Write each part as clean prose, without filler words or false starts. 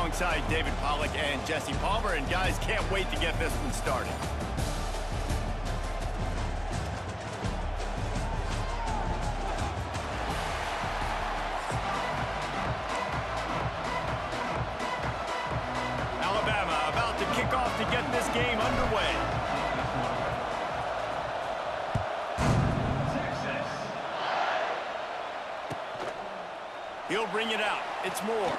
alongside David Pollock and Jesse Palmer, and guys, can't wait to get this one started. Alabama about to kick off to get this game underway. He'll bring it out. It's Moore.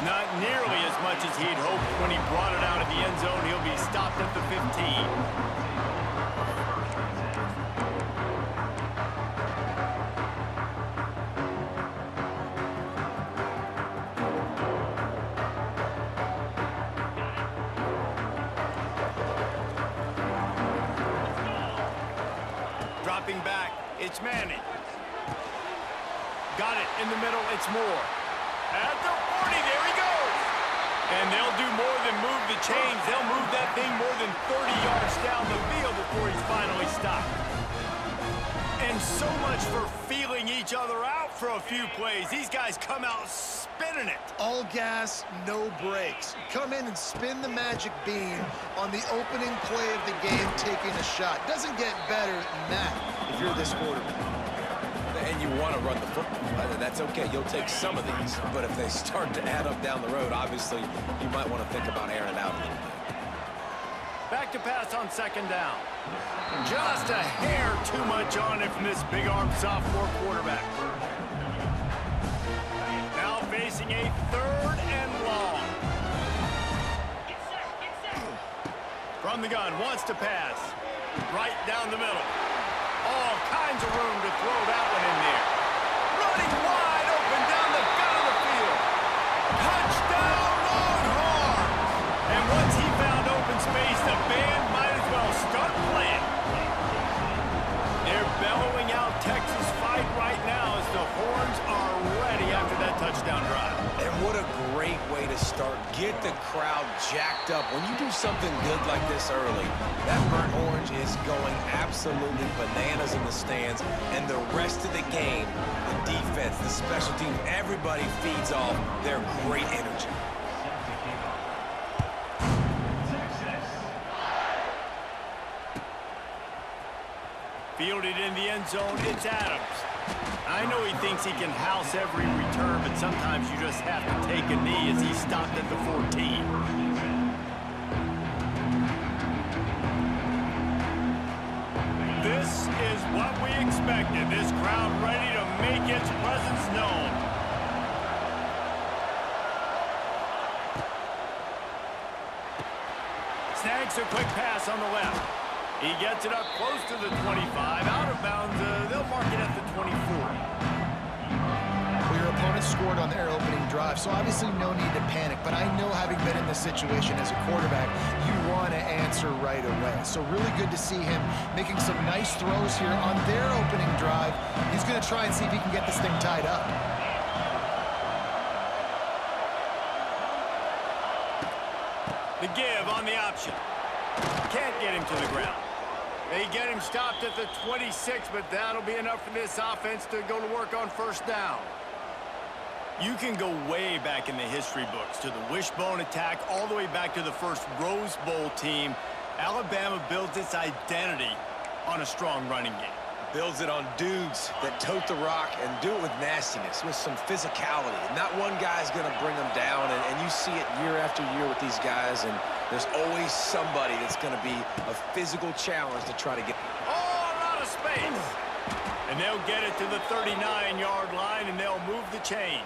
Not nearly as much as he'd hoped when he brought it out of the end zone. He'll be stopped at the 15. Dropping back, it's Manning. Got it in the middle, it's Moore. At the 40, there he goes. And they'll do more than move the chains. They'll move that thing more than 30 yards down the field before he's finally stopped. And so much for feeling each other out for a few plays. These guys come out spinning it. All gas, no brakes. Come in and spin the magic bean on the opening play of the game, taking a shot. Doesn't get better than that if you're this quarterback. And you want to run the football. That's okay. You'll take some of these. But if they start to add up down the road, obviously, you might want to think about airing out a little bit. Back to pass on second down. Just a hair too much on it from this big-armed sophomore quarterback. Now facing a third and long. From the gun, wants to pass. Right down the middle. All kinds of room to throw that one in there. Running wide open down the gut of the field. Touchdown, Longhorns! And once he found open space, the band might as well start playing. They're bellowing out Texas fight right now as the Horns are ready after that touchdown drive. And what a great way to start. Get the crowd jacked up. When you do something good like this early, that burnt orange is going absolutely bananas in the stands. And the rest of the game, the defense, the special teams, everybody feeds off their great energy. Fielded in the end zone, it's Adams. I know he thinks he can house every return, but sometimes you just have to take a knee as he stopped at the 14. This is what we expected. This crowd ready to make its presence known. Snags a quick pass on the left. He gets it up close to the 25. Out of bounds, they'll mark it at the 24. Well, your opponent scored on their opening drive, so obviously no need to panic. But I know, having been in this situation as a quarterback, you want to answer right away. So really good to see him making some nice throws here on their opening drive. He's going to try and see if he can get this thing tied up. The give on the option. Can't get him to the ground. They get him stopped at the 26, but that'll be enough for this offense to go to work on first down. You can go way back in the history books to the wishbone attack, all the way back to the first Rose Bowl team. Alabama builds its identity on a strong running game. Builds it on dudes that tote the rock and do it with nastiness, with some physicality. Not one guy's going to bring them down, and you see it year after year with these guys, and there's always somebody that's going to be a physical challenge to try to get. Oh, a lot of space. And they'll get it to the 39-yard line, and they'll move the chains.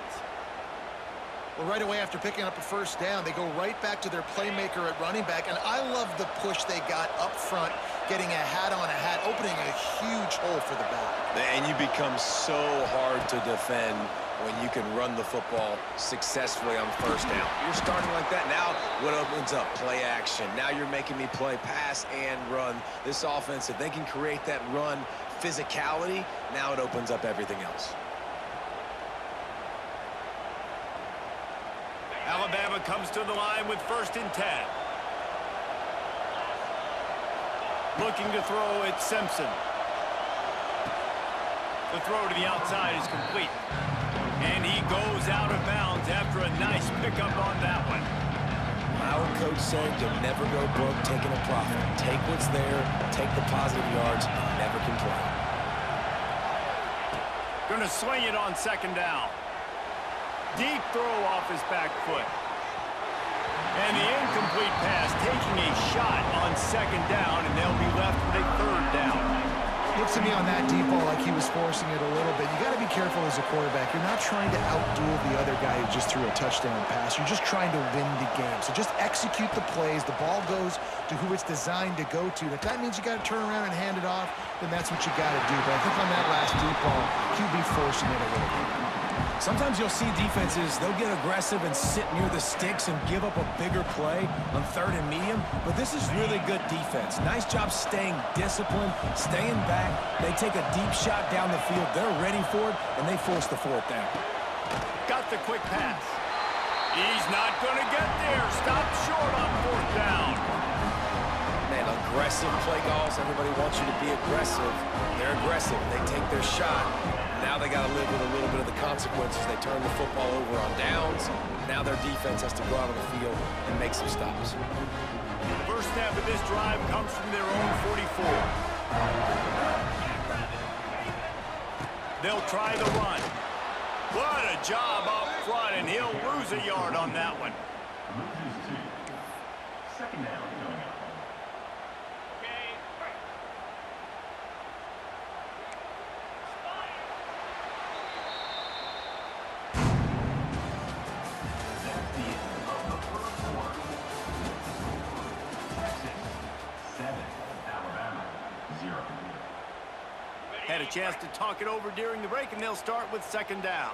Well, right away after picking up a first down, they go right back to their playmaker at running back. And I love the push they got up front, getting a hat on a hat, opening a huge hole for the back. And you become so hard to defend when you can run the football successfully on first down. You're starting like that. Now what opens up? Play action. Now you're making me play pass and run. This offense, if they can create that run physicality, now it opens up everything else. Alabama comes to the line with 1st and 10. Looking to throw, it's Simpson. The throw to the outside is complete. And he goes out of bounds after a nice coach said, you'll never go broke taking a profit. Take what's there, take the positive yards, and never complain. Going to swing it on second down. Deep throw off his back foot. And the incomplete pass taking a shot on second down, and they'll be left with a third down. Looks to me on that deep ball like he was forcing it a little bit. You got to be careful as a quarterback. You're not trying to outduel the other guy who just threw a touchdown pass. You're just trying to win the game. So just execute the plays. The ball goes to who it's designed to go to. If that means you got to turn around and hand it off, then that's what you got to do. But I think on that last deep ball, QB forcing it a little bit. Sometimes you'll see defenses, they'll get aggressive and sit near the sticks and give up a bigger play on third and medium, but this is really good defense. Nice job staying disciplined, staying back. They take a deep shot down the field. They're ready for it, and they force the fourth down. Got the quick pass. He's not going to get there. Stopped short on fourth down. Man, aggressive play calls. Everybody wants you to be aggressive. They're aggressive. They take their shot. Now they got to live with a little bit of the consequences. They turn the football over on downs. Now their defense has to go out on the field and make some stops. First snap of this drive comes from their own 44. They'll try the run. What a job up front, and he'll lose a yard on that one. Second down. Had a chance to talk it over during the break, and they'll start with second down.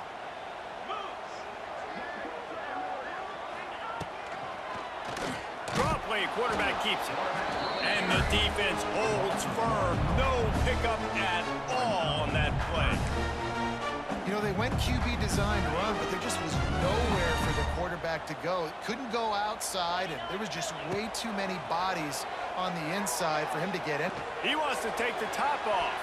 Draw play, quarterback keeps it. And the defense holds firm. No pickup at all on that play. You know, they went QB design run, but there just was nowhere for the quarterback to go. Couldn't go outside, and there was just way too many bodies on the inside for him to get in. He wants to take the top off.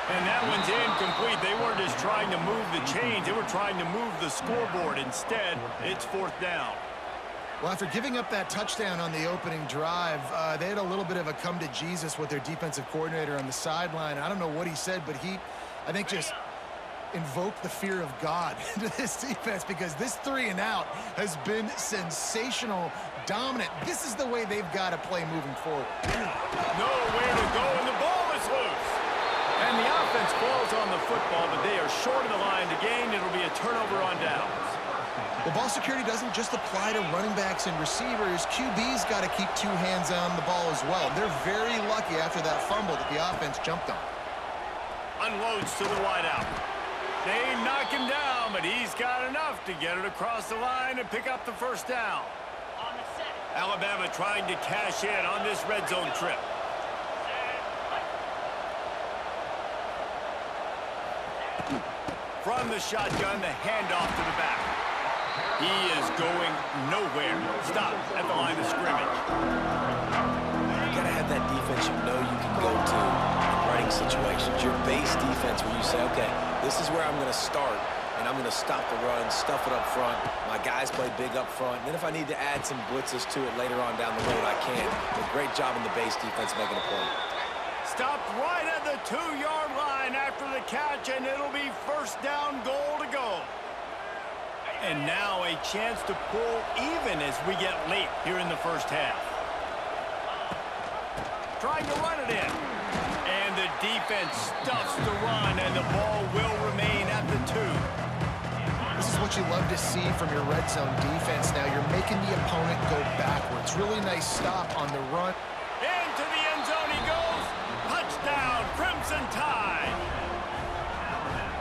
And that one's incomplete. They weren't just trying to move the chains. They were trying to move the scoreboard. Instead, it's fourth down. Well, after giving up that touchdown on the opening drive, they had a little bit of a come-to-Jesus with their defensive coordinator on the sideline. I don't know what he said, but he, I think, just invoked the fear of God into this defense, because this 3-and-out has been sensational, dominant. This is the way they've got to play moving forward. Nowhere to go, and the ball is loose. And the offense falls on the football, but they are short of the line to gain. It'll be a turnover on downs. Well, ball security doesn't just apply to running backs and receivers. QB's got to keep two hands on the ball as well. They're very lucky after that fumble that the offense jumped on. Unloads to the wideout. They knock him down, but he's got enough to get it across the line and pick up the first down. Alabama trying to cash in on this red zone trip. From the shotgun, the handoff to the back. He is going nowhere. Stop at the line of scrimmage. You got to have that defense you know you can go to in running situations. Your base defense where you say, okay, this is where I'm going to start, and I'm going to stop the run, stuff it up front. My guys play big up front. And then if I need to add some blitzes to it later on down the road, I can. But great job in the base defense making a point. Stopped right at the 2-yard line after the catch, and it'll be first down, goal to go. And now a chance to pull even as we get late here in the first half. Trying to run it in. And the defense stuffs the run, and the ball will remain at the 2. This is what you love to see from your red zone defense now. You're making the opponent go backwards. Really nice stop on the run. Into the end zone he goes. Touchdown, Crimson Tide.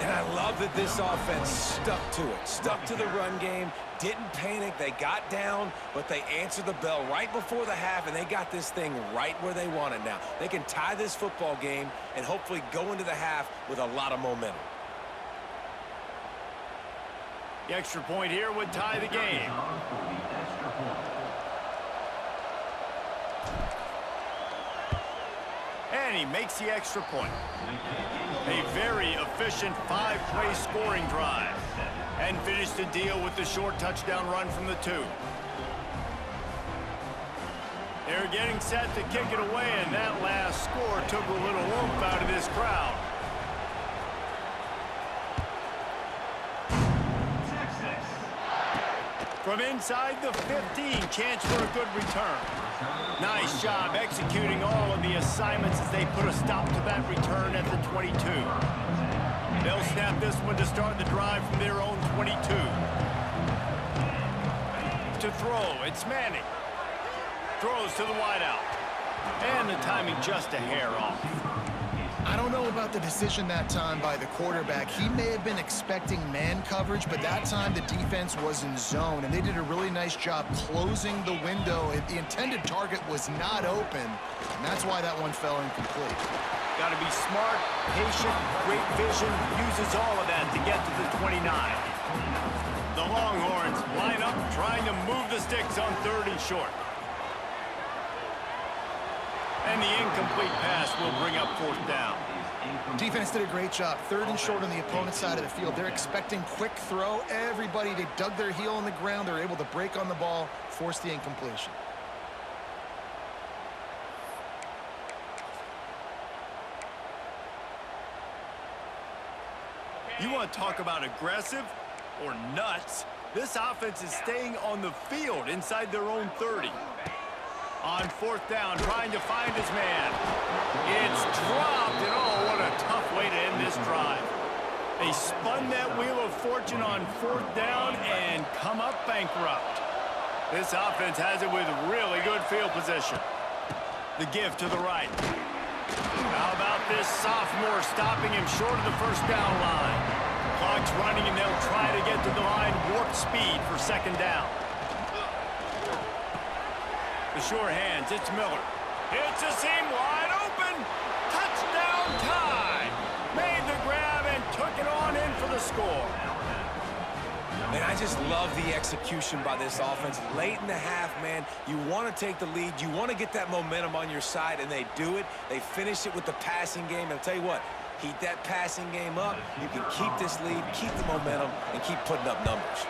And I love that this offense stuck to it, stuck to the run game, didn't panic. They got down, but they answered the bell right before the half, and they got this thing right where they want it now. They can tie this football game and hopefully go into the half with a lot of momentum. The extra point here would tie the game. And he makes the extra point. A very efficient 5-play scoring drive. And finished the deal with the short touchdown run from the 2. They're getting set to kick it away, and that last score took a little oomph out of this crowd. From inside the 15, chance for a good return. Nice job executing all of the assignments as they put a stop to that return at the 22. They'll snap this one to start the drive from their own 22. To throw, it's Manning. Throws to the wideout. And the timing just a hair off. I don't know about the decision that time by the quarterback. He may have been expecting man coverage, but that time the defense was in zone, and they did a really nice job closing the window. The intended target was not open, and that's why that one fell incomplete. Got to be smart, patient, great vision, uses all of that to get to the 29. The Longhorns line up, trying to move the sticks on 3rd and short. And the incomplete pass will bring up 4th down. Defense did a great job. 3rd and short on the opponent's side of the field. They're expecting quick throw. Everybody, they dug their heel on the ground. They're able to break on the ball, force the incompletion. You want to talk about aggressive or nuts? This offense is staying on the field inside their own 30. On 4th down, trying to find his man. It's dropped, and oh, what a tough way to end this drive. They spun that wheel of fortune on 4th down and come up bankrupt. This offense has it with really good field position. The give to the right. How about this sophomore stopping him short of the 1st down line? Clock's running, and they'll try to get to the line warp speed for 2nd down. The sure hands, it's Miller. Hits a seam wide open. Touchdown time. Made the grab and took it on in for the score. Man, I just love the execution by this offense. Late in the half, man, you want to take the lead. You want to get that momentum on your side, and they do it. They finish it with the passing game. And I'll tell you what, heat that passing game up. You can keep this lead, keep the momentum, and keep putting up numbers.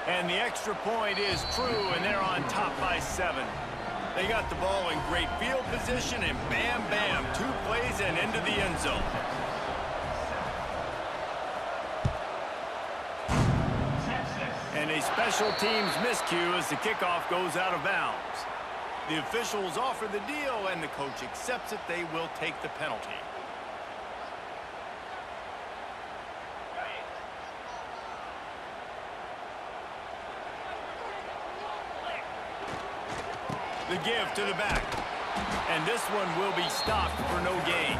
And the extra point is true, and they're on top by 7. They got the ball in great field position, and bam, bam, 2 plays and into the end zone. And a special teams miscue as the kickoff goes out of bounds. The officials offer the deal, and the coach accepts it. They will take the penalty. The give to the back. And this one will be stopped for no gain.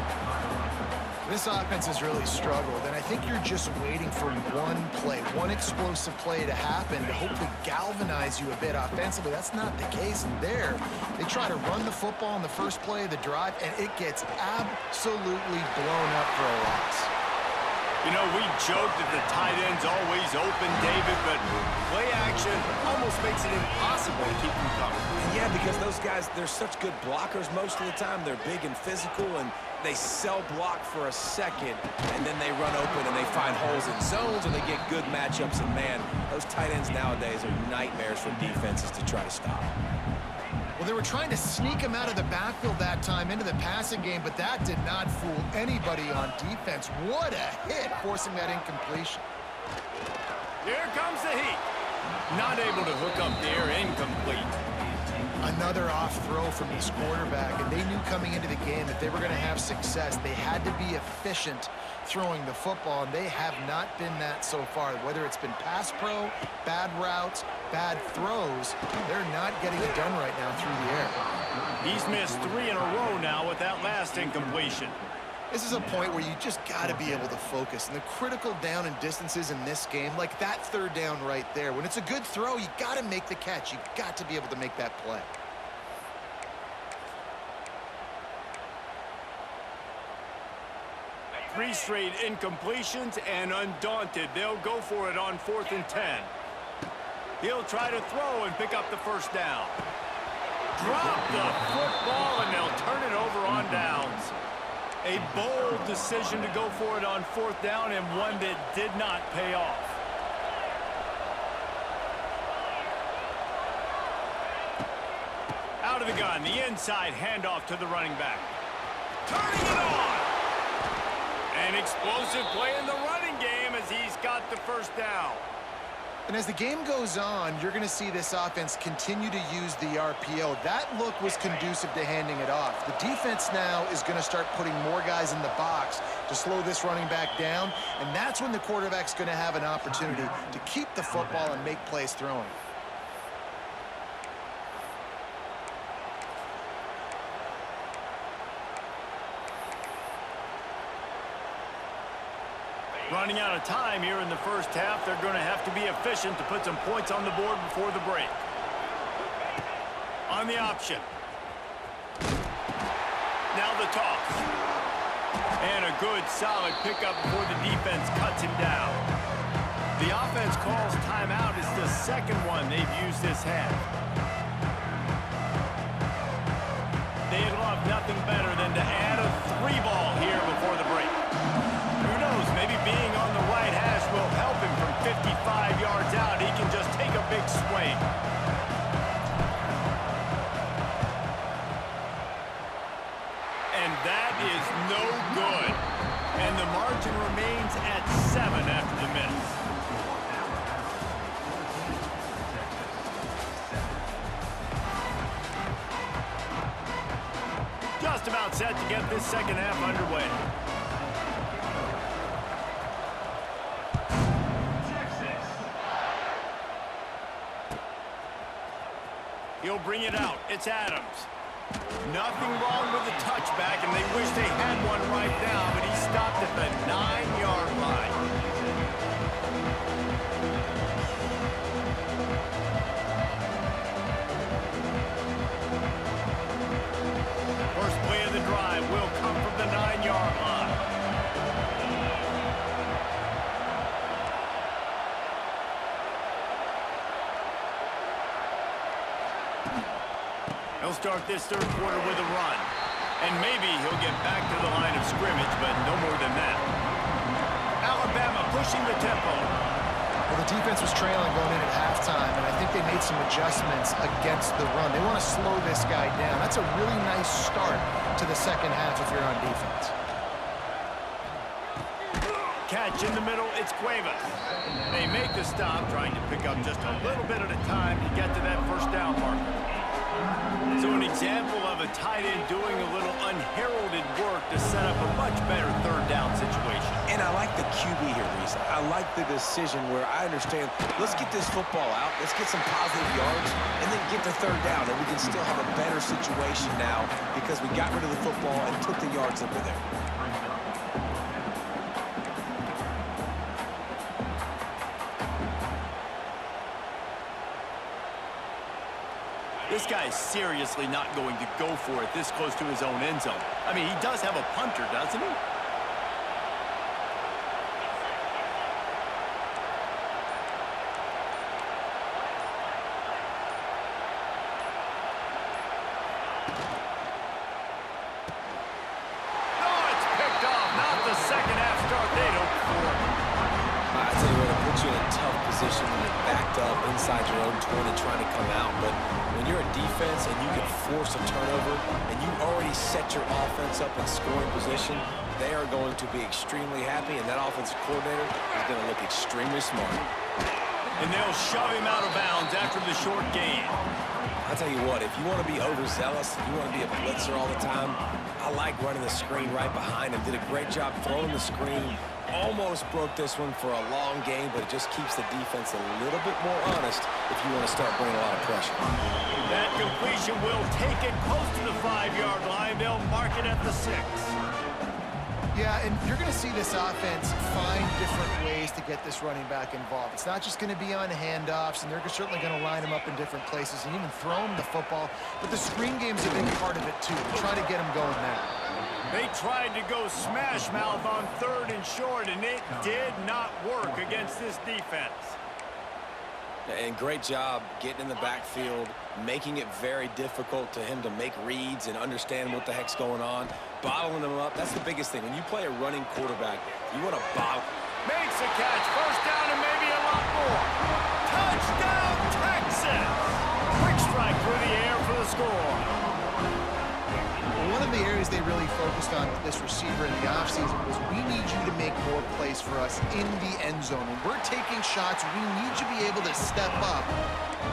This offense has really struggled, and I think you're just waiting for one play, one explosive play to happen to hopefully galvanize you a bit offensively. That's not the case there. They try to run the football on the first play of the drive, and it gets absolutely blown up for a loss. You know, we joked that the tight end's always open, David, but play action almost makes it impossible to keep them covered. Yeah, because those guys, they're such good blockers most of the time. They're big and physical, and they sell block for a second, and then they run open and they find holes in zones, or they get good matchups. And, man, those tight ends nowadays are nightmares for defenses to try to stop. Well, they were trying to sneak him out of the backfield that time into the passing game, but that did not fool anybody on defense. What a hit, forcing that incompletion. Here comes the heat. Not able to hook up there, incomplete. Another off throw from this quarterback, and they knew coming into the game that they were going to have success. They had to be efficient throwing the football, and they have not been that so far. Whether it's been pass pro, bad routes, bad throws, they're not getting it done right now through the air. He's missed 3 in a row now with that last incompletion. This is a point where you just got to be able to focus. And the critical down and distances in this game, like that 3rd down right there, when it's a good throw, you got to make the catch. You got to be able to make that play. Three straight incompletions, and undaunted, they'll go for it on 4th and 10. He'll try to throw and pick up the 1st down. Drop the football, and they'll turn it over on downs. A bold decision to go for it on 4th down, and one that did not pay off. Out Out of the gun, the inside handoff to the running back. Turning it on! An explosive play in the running game as he's got the first down. And as the game goes on, you're going to see this offense continue to use the RPO. That look was conducive to handing it off. The defense now is going to start putting more guys in the box to slow this running back down, and that's when the quarterback's going to have an opportunity to keep the football and make plays throwing. Running out of time here in the first half, they're going to have to be efficient to put some points on the board before the break. On the option. Now the toss. And a good, solid pickup before the defense cuts him down. The offense calls timeout. It's the second one they've used this half. They'd love nothing better than to add a 3-ball here before the break. Who knows, maybe being on the right hash will help him from 55 yards out. He can just take a big swing. And that is no good. And the margin remains at 7 after the miss. Just about set to get this second half underway. He'll bring it out. It's Adams. Nothing wrong with the touchback, and they wish they had one right now, but he stopped at the 9-yard line. First play of the drive will come from the 9-yard line. He'll start this third quarter with a run. And maybe he'll get back to the line of scrimmage, but no more than that. Alabama pushing the tempo. Well, the defense was trailing going in at halftime, and I think they made some adjustments against the run. They want to slow this guy down. That's a really nice start to the second half if you're on defense. Catch in the middle, it's Glaze. They make the stop, trying to pick up just a little bit at a time to get to that first down marker. So an example of a tight end doing a little unheralded work to set up a much better third down situation. And I like the QB here, Reese. I like the decision where I understand, let's get this football out, let's get some positive yards, and then get the third down, and we can still have a better situation now because we got rid of the football and took the yards over there. This guy's seriously not going to go for it this close to his own end zone. I mean, he does have a punter, doesn't he? Oh, it's picked off. Not the second half start they'd hoped for. I tell you what, it puts you in a tough position when you're backed up inside your own 20 trying to come out. But when you're a defense and you can force a turnover and you already set your offense up in scoring position, they are going to be extremely happy, and that offensive coordinator is going to look extremely smart. And they'll shove him out of bounds after the short gain. I'll tell you what, if you want to be overzealous, if you want to be a blitzer all the time, I like running the screen right behind him. Did a great job throwing the screen. Almost broke this one for a long game, but it just keeps the defense a little bit more honest if you want to start bringing a lot of pressure. That completion will take it close to the 5-yard line. They'll mark it at the 6. Yeah, and you're going to see this offense find different ways to get this running back involved. It's not just going to be on handoffs, and they're certainly going to line him up in different places and even throw him the football. But the screen game's a big part of it, too. They try to get him going now. They tried to go smash mouth on 3rd and short, and it did not work against this defense. And great job getting in the backfield, making it very difficult to him to make reads and understand what the heck's going on, bottling them up. That's the biggest thing. When you play a running quarterback, you want to bottle. Makes a catch, first down, and maybe a lot more. Touchdown, Texas! Quick strike through the air for the score. focused on with this receiver in the offseason was we need you to make more plays for us in the end zone. When we're taking shots, we need you to be able to step up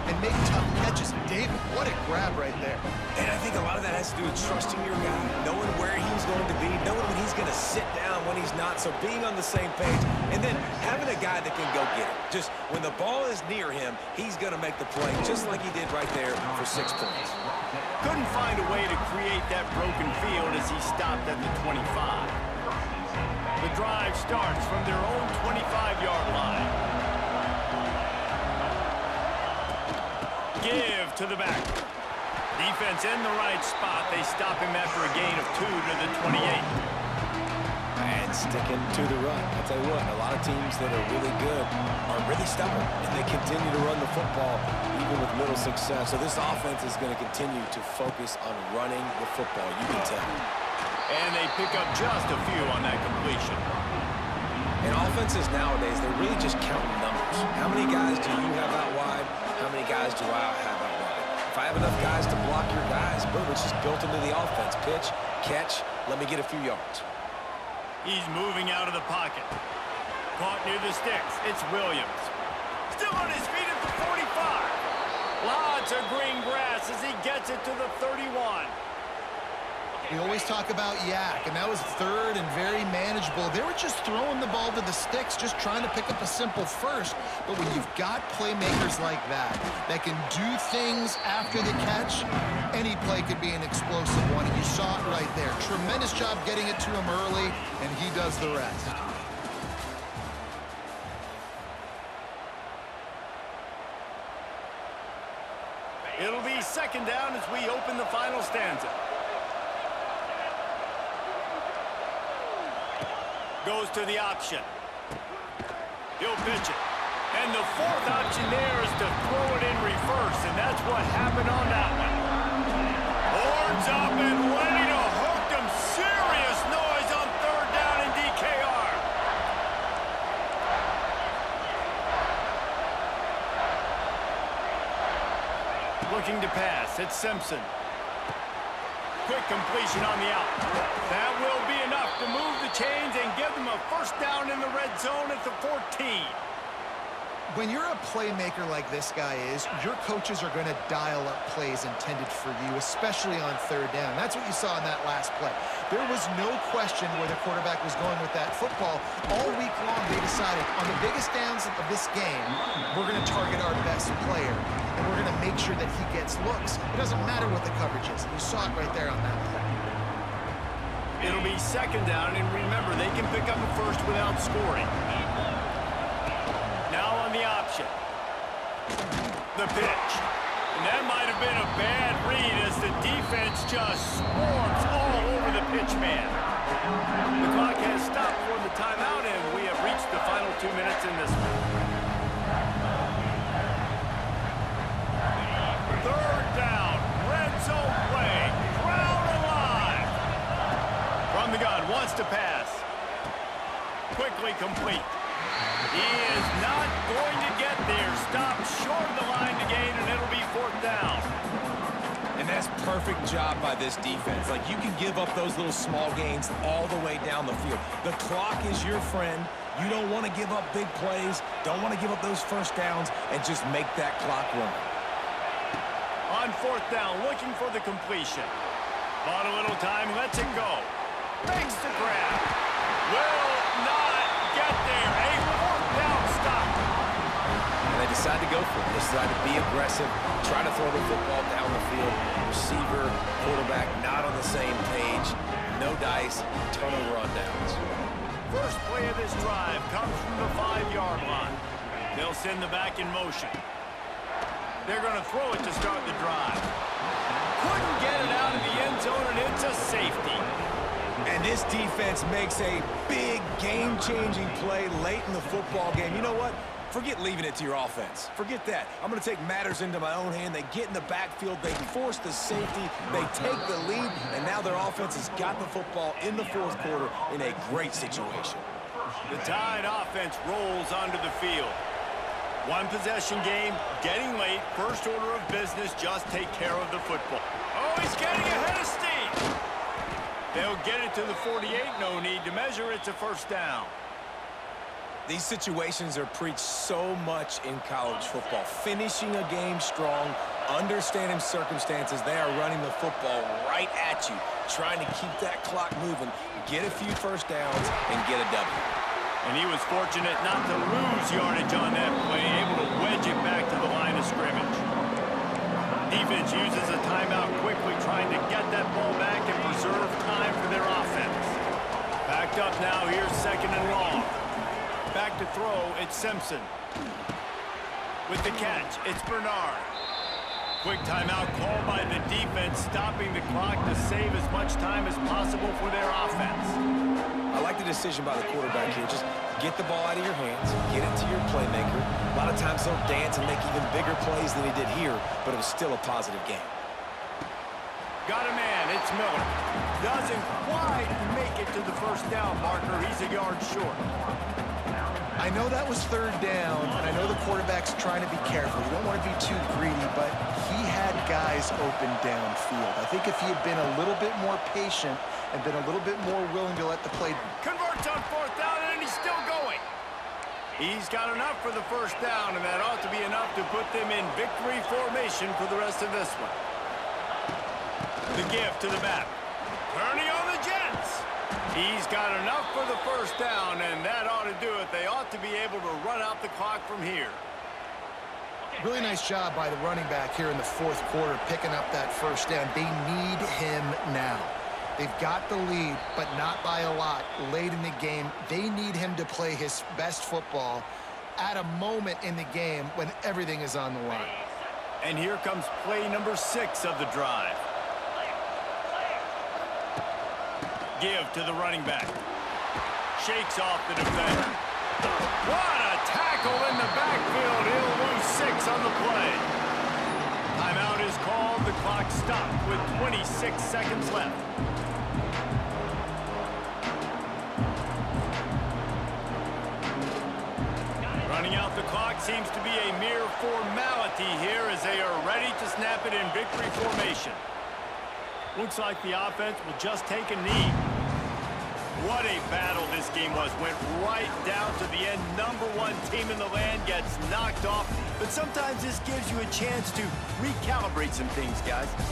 and make tough catches. David, what a grab right there. And I think a lot of that has to do with trusting your guy, knowing where he's going to be, knowing when he's going to sit down, when he's not, so being on the same page, and then having a guy that can go get it. Just when the ball is near him, he's going to make the play, just like he did right there for 6 points. Couldn't find a way to create that broken field as he stopped at the 25. The drive starts from their own 25-yard line. Give to the back. Defense in the right spot. They stop him after a gain of 2 to the 28. And sticking to the run. I'll tell you what, a lot of teams that are really good are really stubborn, and they continue to run the football even with little success. So this offense is going to continue to focus on running the football. You can tell. And they pick up just a few on that completion. And offenses nowadays, they're really just counting numbers. How many guys do you have out wide? How many guys do I have out wide? If I have enough guys to block your guys, boom, it's just built into the offense. Pitch, catch, let me get a few yards. He's moving out of the pocket. Caught near the sticks. It's Williams. Still on his feet at the 45. Lots of green grass as he gets it to the 31. We always talk about yak, and that was third and very manageable. They were just throwing the ball to the sticks, just trying to pick up a simple first. But when you've got playmakers like that can do things after the catch, any play could be an explosive one, and you saw it right there. Tremendous job getting it to him early, and he does the rest. It'll be second down as we open the final stanza. Goes to the option. He'll pitch it. And the fourth option there is to throw it in reverse, and that's what happened on that one. Horns up and ready to hook them. Serious noise on third down in DKR. Looking to pass. It's Simpson. Quick completion on the out. That will be enough to move the chains and give them a first down in the red zone at the 14. When you're a playmaker like this guy is, your coaches are going to dial up plays intended for you, especially on third down. That's what you saw in that last play. There was no question where the quarterback was going with that football. All week long, they decided on the biggest downs of this game, we're going to target our best player, and we're going to make sure that he gets looks. It doesn't matter what the coverage is. You saw it right there on that play. It'll be second down, and remember, they can pick up a first without scoring. Now on the option. The pitch. And that might have been a bad read as the defense just swarms all over the pitch man. The clock has stopped for the timeout, and we have reached the final 2 minutes in this one. Third down. Red zone play. Crowd alive. From the gun. Wants to pass. Quickly complete. He is not going to get there. Stop short of the line to gain, and it'll be fourth down. And that's perfect job by this defense. Like, you can give up those little small gains all the way down the field. The clock is your friend. You don't want to give up big plays. Don't want to give up those first downs and just make that clock run. On fourth down, looking for the completion. Bought a little time, lets it go. Makes the grab. Will not get there. A fourth down stop. And they decide to go for it. They decide to be aggressive, try to throw the football down the field. Receiver, quarterback, not on the same page. No dice, turnover on downs. First play of this drive comes from the 5-yard line. They'll send the back in motion. They're going to throw it to start the drive. Couldn't get it out of the end zone, and it's a safety. And this defense makes a big game-changing play late in the football game. You know what? Forget leaving it to your offense. Forget that. I'm going to take matters into my own hand. They get in the backfield. They force the safety. They take the lead. And now their offense has got the football in the fourth quarter in a great situation. The Tide offense rolls onto the field. One possession game, getting late. First order of business, just take care of the football. Oh, he's getting ahead of steam. They'll get it to the 48. No need to measure. It's a first down. These situations are preached so much in college football. Finishing a game strong, understanding circumstances. They are running the football right at you, trying to keep that clock moving, get a few first downs, and get a W. And he was fortunate not to lose yardage on that play, able to wedge it back to the line of scrimmage. Defense uses a timeout quickly, trying to get that ball back and preserve time for their offense. Backed up now, here's second and long. Back to throw, it's Simpson. With the catch, it's Bernard. Quick timeout called by the defense, stopping the clock to save as much time as possible for their offense. I like the decision by the quarterback here. Just get the ball out of your hands, get it to your playmaker. A lot of times he'll dance and make even bigger plays than he did here, but it was still a positive game. Got a man, it's Miller. Doesn't quite make it to the first down marker. He's a yard short. I know that was third down, and I know the quarterback's trying to be careful. You don't want to be too greedy, but he had guys open downfield. I think if he had been a little bit more patient and been a little bit more willing to let the play... Converts on fourth down, and he's still going. He's got enough for the first down, and that ought to be enough to put them in victory formation for the rest of this one. The give to the back. Turning on the Jets. He's got enough for the first down, and that ought to do it. They ought to be able to run out the clock from here. Really nice job by the running back here in the fourth quarter, picking up that first down. They need him now. They've got the lead, but not by a lot late in the game. They need him to play his best football at a moment in the game when everything is on the line. And here comes play number 6 of the drive. Give to the running back. Shakes off the defender. What a tackle in the backfield. He'll lose 6 on the play. Timeout is called. The clock stopped with 26 seconds left. Running out the clock seems to be a mere formality here as they are ready to snap it in victory formation. Looks like the offense will just take a knee. What a battle this game was. Went right down to the end. #1 team in the land gets knocked off. But sometimes this gives you a chance to recalibrate some things, guys.